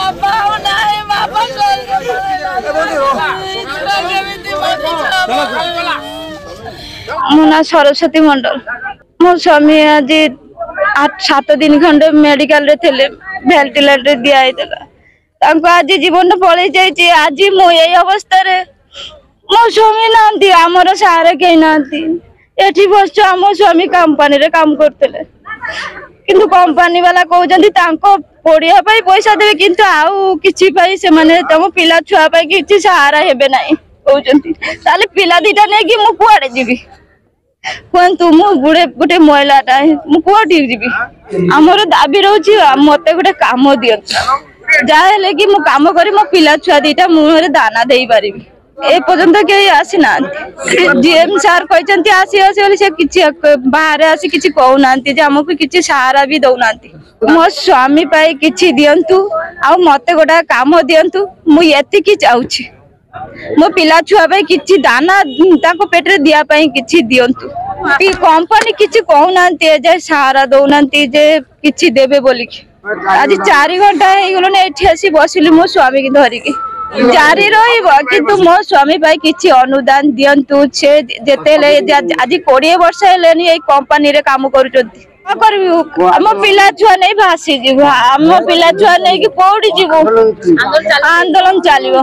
मो ना सरस्वती मंडल। मो स्वामी आज 8-7 दिन खंडे मेडिकल रे थे भेंटिलेटर दिया आज जीवन पलि जाइए। आज मो ये अवस्था मो स्वामी ना आमर सारे कहीं ना एठी बस आम स्वामी कंपनी रे काम करते किंतु कंपनी वाला कहते पढ़िया पैसा देवे किंतु आउ किछि से माने तम पिला छुआ किछि सहारा हेबे नाही कहउचंती। ताले पिला दीटा नै कि मु कुआडे जीवी कहतु मु गुडे गोटे महिलाटा मु कोठी जीवी। हमर दाबी रहउची मते गोटे काम दियंतु जाहेले कि मु काम करी मो पिला छुआ दीटा मुहरे दाना देई पारिबी। ए पर्यंत के आसी ना जीएम सार कहते आसी आसी बोली से किछि बाहर आसी किछि कहू नांती जे हमकु किछि सहारा भी दउ नांती। मो स्वामी पाई किछि दियंतु आ मते गोटा काम दियंतु मु एतिकी चाहूछि। मो पिला छुआ पाई किछि दाना ताको पेटरे दिया पाई किछि दियंतु। ती कंपनी किछि कहू नांती जे सहारा दउ नांती जे किछि देबे बोली। आज 4 घंटा हे गेलो ने एठी आसी बसिली मो स्वामी की धरि के जारी रहिबो किंतु मो स्वामी भाई किछि अनुदान दियंतु छे जेतेले आज 20 वर्ष हेलेनी ए कंपनी रे काम करूचंती करबी। हम पिला छुआ नै भासी जीव हम पिला छुआ नै कि कोडी जीव आंदोलन चलिबो।